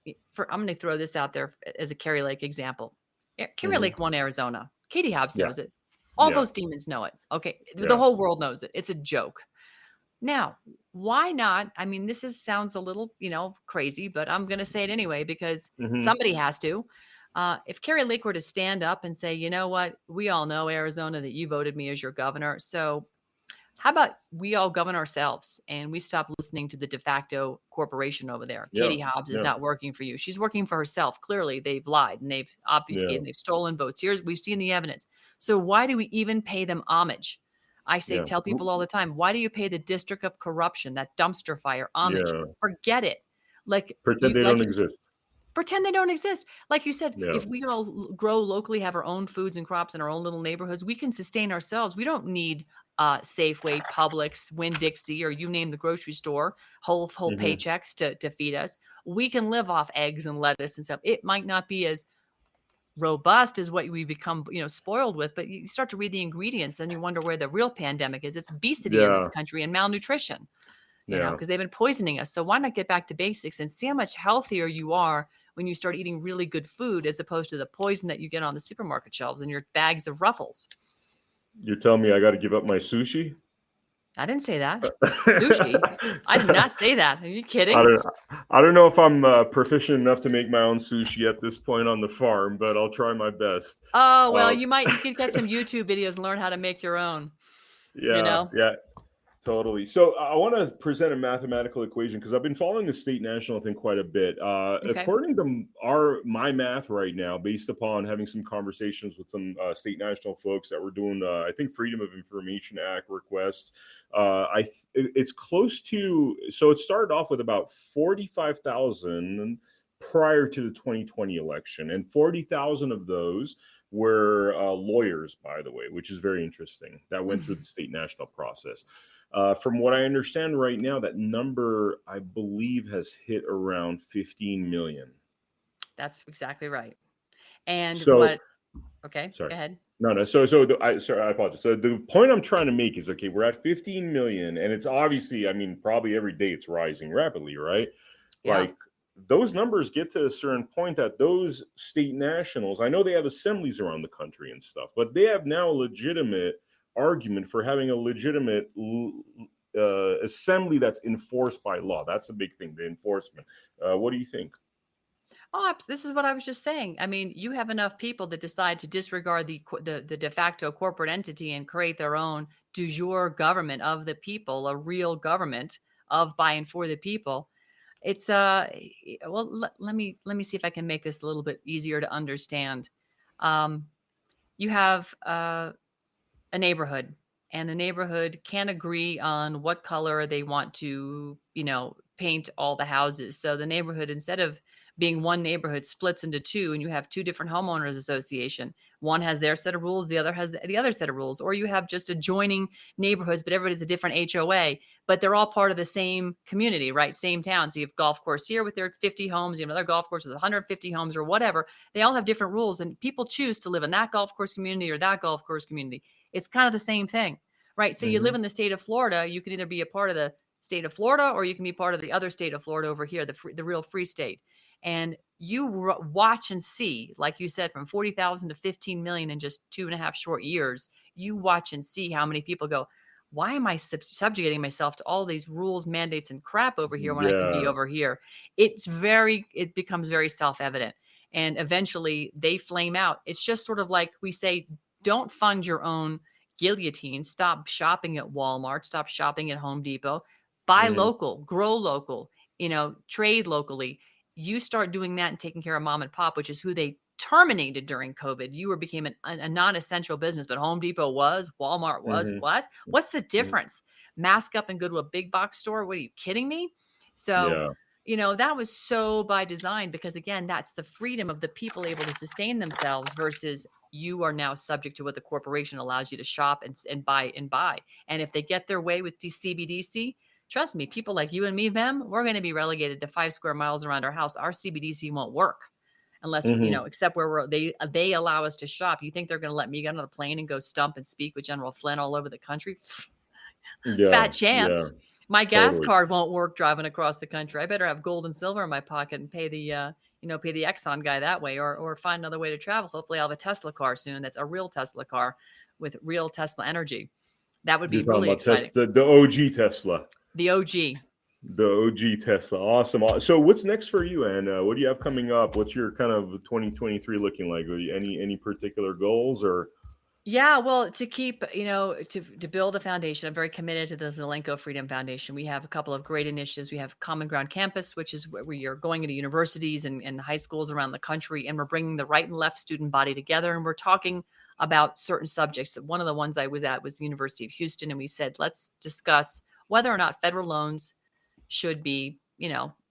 I'm going to throw this out there as a Kerry Lake example. Kerry Hmm. Lake won Arizona. Katie Hobbs Yeah. knows it. All Yeah. those demons know it. Okay. The Yeah. whole world knows it. It's a joke. Now, why not? I mean, sounds a little, crazy, but I'm going to say it anyway because Hmm. somebody has to. If Kerry Lake were to stand up and say, you know what, we all know, Arizona, that you voted me as your governor. So how about we all govern ourselves and we stop listening to the de facto corporation over there? Yeah. Katie Hobbs is Yeah. not working for you. She's working for herself. Clearly, they've lied and they've obfuscated Yeah. and they've stolen votes. We've seen the evidence. So why do we even pay them homage? I say, Yeah. tell people all the time, why do you pay the District of Corruption, that dumpster fire, homage? Yeah. Forget it. Pretend they don't exist. Pretend they don't exist. Like you said, Yeah. if we all grow locally, have our own foods and crops in our own little neighborhoods, we can sustain ourselves. We don't need Safeway, Publix, Winn-Dixie, or you name the grocery store, whole Hmm. paychecks to feed us. We can live off eggs and lettuce and stuff. It might not be as robust as what we become, spoiled with, but you start to read the ingredients and you wonder where the real pandemic is. It's obesity in this Yeah. country and malnutrition, Yeah. because they've been poisoning us. So why not get back to basics and see how much healthier you are when you start eating really good food as opposed to the poison that you get on the supermarket shelves in your bags of Ruffles? You're telling me I got to give up my sushi? I didn't say that. Sushi? I did not say that. Are you I kidding? don't I don't know if I'm proficient enough to make my own sushi at this point on the farm, but I'll try my best. Oh, well, Um, you could get some YouTube videos and learn how to make your own, you yeah, know? yeah, totally. So I want to present a mathematical equation because I've been following the state national thing quite a bit. Okay. According to my math right now, based upon having some conversations with some state national folks that were doing, I think, Freedom of Information Act requests, it's close to. So it started off with about 45,000 prior to the 2020 election, and 40,000 of those were lawyers, by the way, which is very interesting. That went through the state national process. From what I understand right now, that number, I believe, has hit around 15 million. That's exactly right. And So, okay, sorry. go ahead. No, no. Sorry, I apologize. So the point I'm trying to make is, okay, we're at 15 million, and it's obviously, I mean, probably every day it's rising rapidly, right? Yeah. Like those numbers get to a certain point that those state nationals, I know they have assemblies around the country and stuff, but they have now a legitimate argument for having a legitimate assembly that's enforced by law. That's the big thing, the enforcement. What do you think? Oh, this is what I was just saying. I mean, you have enough people that decide to disregard the de facto corporate entity and create their own du jour government of the people, a real government of, by, and for the people. It's well, let me see if I can make this a little bit easier to understand. Um, you have a neighborhood, and the neighborhood can't agree on what color they want to, paint all the houses. So the neighborhood, instead of being one neighborhood, splits into two, and you have two different homeowners association. One has their set of rules, the other has the other set of rules. Or you have just adjoining neighborhoods, but everybody's a different HOA, but they're all part of the same community, right? Same town. So you have golf course here with their 50 homes, you have another golf course with 150 homes or whatever. They all have different rules, and people choose to live in that golf course community or that golf course community. It's kind of the same thing, right? So you live Hmm. in the state of Florida, you can either be a part of the state of Florida or you can be part of the other state of Florida over here, the real free state. And you watch and see, like you said, from 40,000 to 15 million in just 2.5 short years. You watch and see how many people go, why am I subjugating myself to all these rules, mandates, and crap over here when I can be Yeah. over here? It becomes very self-evident. And eventually they flame out. It's just sort of like we say, don't fund your own guillotine. Stop shopping at Walmart. Stop shopping at Home Depot. Buy Hmm. local, grow local, trade locally. You start doing that and taking care of mom and pop, which is who they terminated during COVID. You became a non-essential business, but Home Depot was, Walmart was. Hmm. What? What's the difference? Mask up and go to a big box store? What, are you kidding me? So, Yeah. that was so by design, because again, that's the freedom of the people able to sustain themselves versus you are now subject to what the corporation allows you to shop and buy and buy. And if they get their way with CBDC, trust me, people like you and me, Vem, we're going to be relegated to 5 square miles around our house. Our CBDC won't work unless, Hmm. except where they allow us to shop. You think they're going to let me get on a plane and go stump and speak with General Flynn all over the country? Yeah. Fat Yeah. chance. My gas Totally. card won't work driving across the country. I better have gold and silver in my pocket and pay the Exxon guy that way, or find another way to travel. Hopefully I'll have a Tesla car soon. That's a real Tesla car with real Tesla energy. That would be You're talking really about exciting. The OG Tesla. The OG. The OG Tesla. Awesome. So what's next for you, Ann? What do you have coming up? What's your kind of 2023 looking like? Any particular goals or? Yeah, well, to keep, to build a foundation, I'm very committed to the Zelenko Freedom Foundation. We have a couple of great initiatives. We have Common Ground Campus, which is where we are going into universities and high schools around the country, and we're bringing the right and left student body together, and we're talking about certain subjects. One of the ones I was at was the University of Houston, and we said, let's discuss whether or not federal loans should be,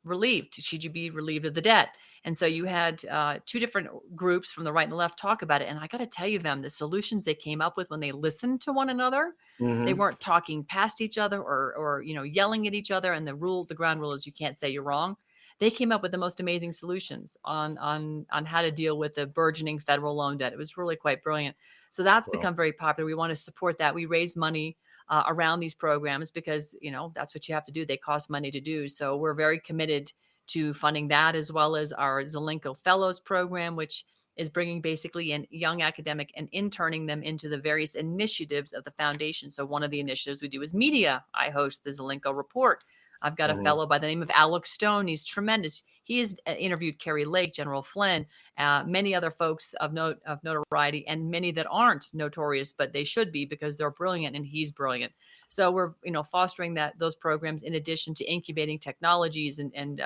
relieved. Should you be relieved of the debt? And so you had two different groups from the right and the left talk about it. And I got to tell you, them, the solutions they came up with when they listened to one another, they Hmm. weren't talking past each other or yelling at each other. And the ground rule is you can't say you're wrong. They came up with the most amazing solutions on how to deal with the burgeoning federal loan debt. It was really quite brilliant. So that's Wow. become very popular. We want to support that. We raise money around these programs because, that's what you have to do. They cost money to do. So we're very committed to funding that, as well as our Zelenko Fellows program, which is bringing basically in young academic and interning them into the various initiatives of the foundation. So one of the initiatives we do is media. I host the Zelenko Report. I've got a Hmm. fellow by the name of Alex Stone. He's tremendous. He has interviewed Kerry Lake, General Flynn, many other folks of notoriety, and many that aren't notorious, but they should be because they're brilliant and he's brilliant. So we're fostering those programs in addition to incubating technologies and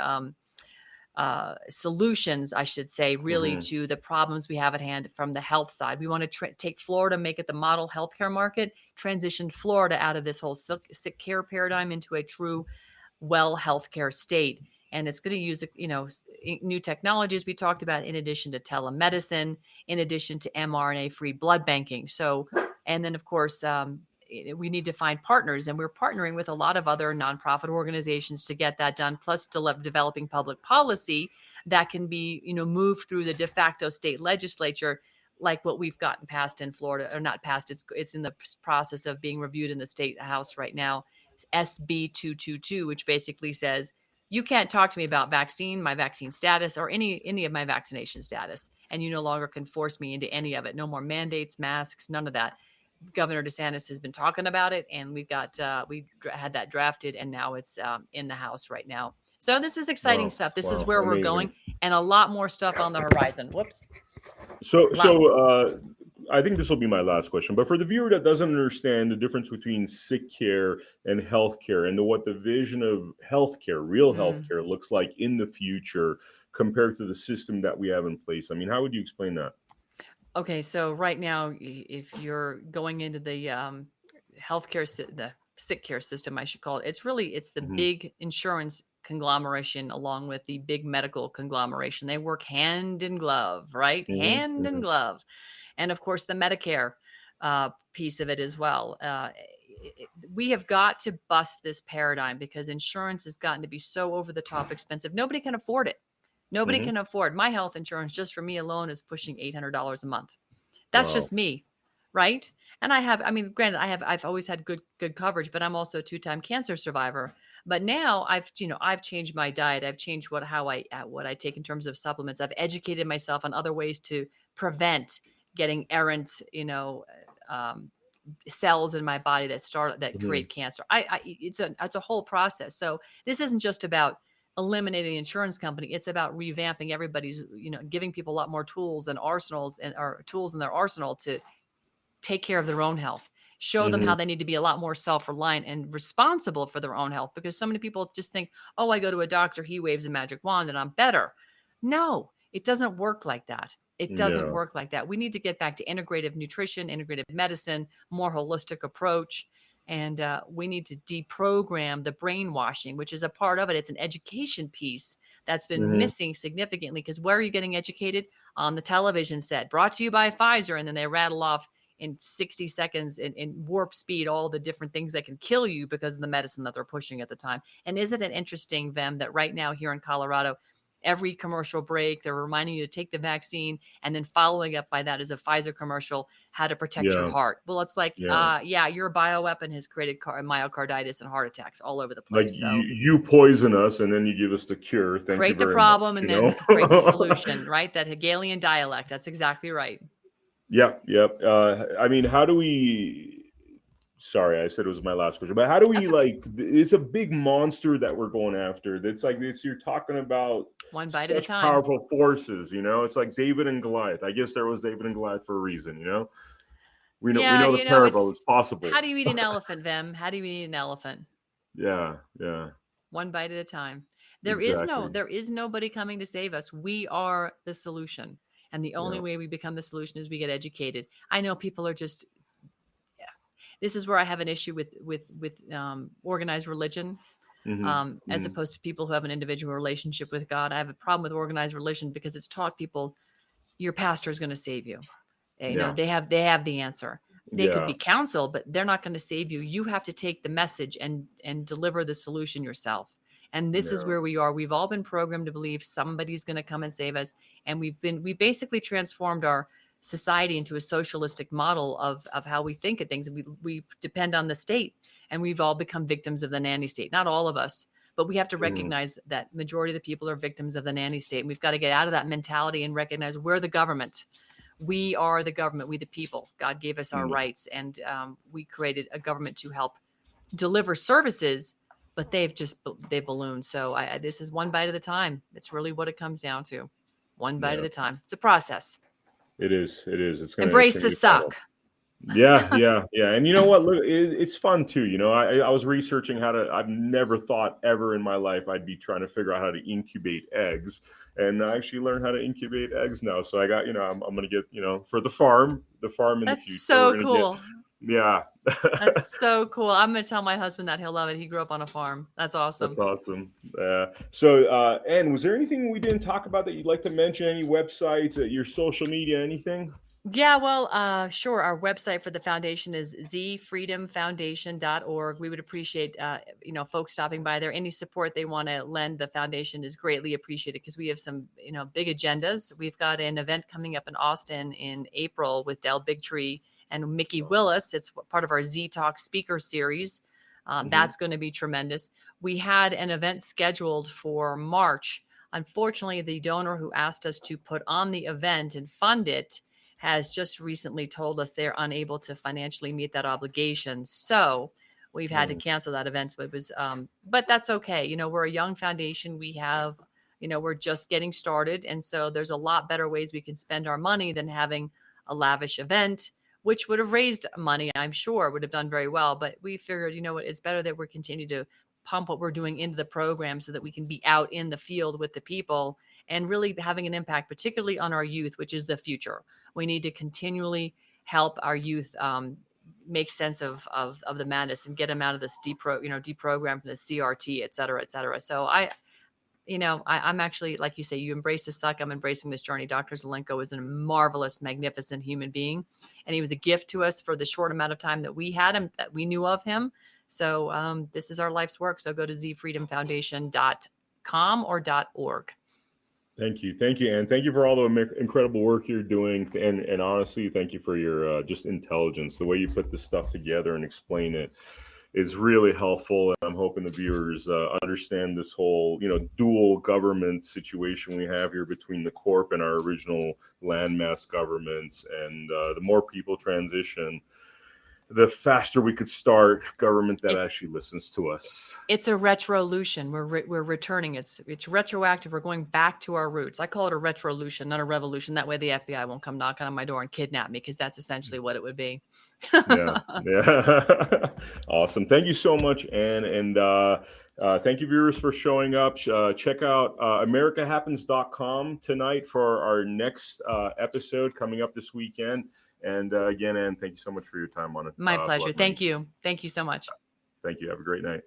solutions, I should say, really Hmm. to the problems we have at hand from the health side. We want to take Florida, make it the model healthcare market, transition Florida out of this whole sick care paradigm into a true well healthcare state. And it's going to use, new technologies we talked about, in addition to telemedicine, in addition to mRNA-free blood banking. So, and then of course, we need to find partners, and we're partnering with a lot of other nonprofit organizations to get that done, plus developing public policy that can be, moved through the de facto state legislature, like what we've gotten passed in Florida, or not passed. It's in the process of being reviewed in the state house right now. SB 222, which basically says you can't talk to me about my vaccine status, or any of my vaccination status, and you no longer can force me into any of it. No more mandates, masks, none of that. Governor DeSantis has been talking about it, and we had that drafted, and now it's in the House right now. So this is exciting Wow. stuff. This is Wow. where we're Amazing. going, and a lot more stuff on the horizon. Whoops. So, Lot. I think this will be my last question. But for the viewer that doesn't understand the difference between sick care and healthcare, and what the vision of healthcare, real Mm. healthcare, looks like in the future compared to the system that we have in place, I mean, how would you explain that? Okay, so right now, if you're going into the the sick care system, I should call it. It's the Hmm. big insurance conglomeration along with the big medical conglomeration. They work hand in glove, right? Hmm. Hand in Hmm. glove, and of course the Medicare piece of it as well. We have got to bust this paradigm because insurance has gotten to be so over the top expensive. Nobody can afford it. Nobody Hmm. can afford my health insurance. Just for me alone is pushing $800 a month. That's Wow. just me, right? And I mean, granted, I've always had good coverage, but I'm also a 2-time cancer survivor. But now I've changed my diet. I've changed what I take in terms of supplements. I've educated myself on other ways to prevent getting errant, um, cells in my body that Mhm. create cancer. It's a whole process. So this isn't just about eliminating the insurance company. It's about revamping everybody's, giving people a lot more tools and arsenals and or tools in their arsenal to take care of their own health, show them how Mhm. they need to be a lot more self-reliant and responsible for their own health, because so many people just think, oh, I go to a doctor, he waves a magic wand and I'm better. No, it doesn't work like that. It doesn't Yeah. work like that. We need to get back to integrative nutrition, integrative medicine, more holistic approach. And we need to deprogram the brainwashing, which is a part of it. It's an education piece that's been Mhm. missing significantly, because where are you getting educated? On the television set, brought to you by Pfizer. And then they rattle off in 60 seconds in warp speed all the different things that can kill you because of the medicine that they're pushing at the time. And isn't it interesting, Vem, that right now here in Colorado, every commercial break, they're reminding you to take the vaccine, and then following up by that is a Pfizer commercial, how to protect your Yeah. heart. Well, it's like, Yeah. yeah, your bioweapon has created myocarditis and heart attacks all over the Like place. you, So you poison us and then you give us the cure. Thank you create the very problem much. and then create the solution, right? That Hegelian dialect. That's exactly right. Yep. Yep. I mean, how do we? Sorry, I said it was my last question, but how do we That's okay. it's a big monster that we're going after. That's like you're talking about One bite at a such time. powerful forces, it's like David and Goliath. I guess there was David and Goliath for a reason. We Yeah, know the parable it's is possible. how do you eat an elephant, Vem? How do you eat an elephant? Yeah, yeah, One bite at a time. exactly. There is nobody coming to save us. We are the solution. And the only Yeah. way we become the solution is we get educated. I know people are just, yeah. This is where I have an issue with organized religion, Hmm. as Hmm. opposed to people who have an individual relationship with God. I have a problem with organized religion because it's taught people your pastor is going to save you. Yeah, They have the answer. They could yeah, be counsel, but they're not going to save you. You have to take the message and deliver the solution yourself. And this is yeah. where we are. We've all been programmed to believe somebody's going to come and save us. And we basically transformed our society into a socialistic model of how we think of things. And we depend on the state, and we've all become victims of the nanny state. Not all of us, but we have to Mhm. recognize that majority of the people are victims of the nanny state. And we've got to get out of that mentality and recognize we're the government. We are the government, we the people. God gave us our Yeah, rights, and we created a government to help deliver services, but they've ballooned. So this is one bite at a time. That's really what it comes down to. One bite yeah. at a time. It's a process. It is. It is. It's Embrace gonna the be fun. suck. Yeah, yeah, yeah. And you know what? Look, it's fun too. I was researching how to. I've never thought ever in my life I'd be trying to figure out how to incubate eggs, and I actually learned how to incubate eggs now. So I got, I'm going to get, for the farm in the That's future. We're so going to get, cool. yeah. That's so cool. I'm going to tell my husband that. He'll love it. He grew up on a farm. That's awesome. That's awesome. So, Ann, was there anything we didn't talk about that you'd like to mention? Any websites, your social media, anything? Yeah, well, sure. Our website for the foundation is zfreedomfoundation.org. We would appreciate, folks stopping by there. Any support they want to lend the foundation is greatly appreciated, because we have some, big agendas. We've got an event coming up in Austin in April with Del Bigtree and Mickey Willis. It's part of our Z Talk speaker series. Hmm. That's going to be tremendous. We had an event scheduled for March. Unfortunately, the donor who asked us to put on the event and fund it has just recently told us they're unable to financially meet that obligation. So we've had to cancel that event. But that's okay. We're a young foundation. We're just getting started. And so there's a lot better ways we can spend our money than having a lavish event, which would have raised money, I'm sure would have done very well. But we figured, what, it's better that we're continue to pump what we're doing into the program so that we can be out in the field with the people and really having an impact, particularly on our youth, which is the future. We need to continually help our youth make sense of the madness and get them out of this deprogram from the CRT, et cetera, et cetera. So I'm actually, like you say, you embrace the suck. I'm embracing this journey. Dr. Zelenko is a marvelous, magnificent human being, and he was a gift to us for the short amount of time that we had him, that we knew of him. So this is our life's work. So go to zfreedomfoundation.com or .org. Thank you, and thank you for all the incredible work you're doing, and honestly, thank you for your just intelligence, the way you put this stuff together and explain it. is really helpful, and I'm hoping the viewers understand this whole, dual government situation we have here between the corp and our original landmass governments. And the more people transition, the faster we could start government that actually listens to us. It's a retrolution. We're returning. It's retroactive. We're going back to our roots. I call it a retrolution, not a revolution. That way the FBI won't come knocking on my door and kidnap me, because that's essentially what it would be. Yeah. Awesome. Thank you so much, Ann. And thank you, viewers, for showing up. Check out americahappens.com tonight for our next episode coming up this weekend. And again, Ann, thank you so much for your time on it. My pleasure. Thank you. Thank you so much. Thank you. Have a great night.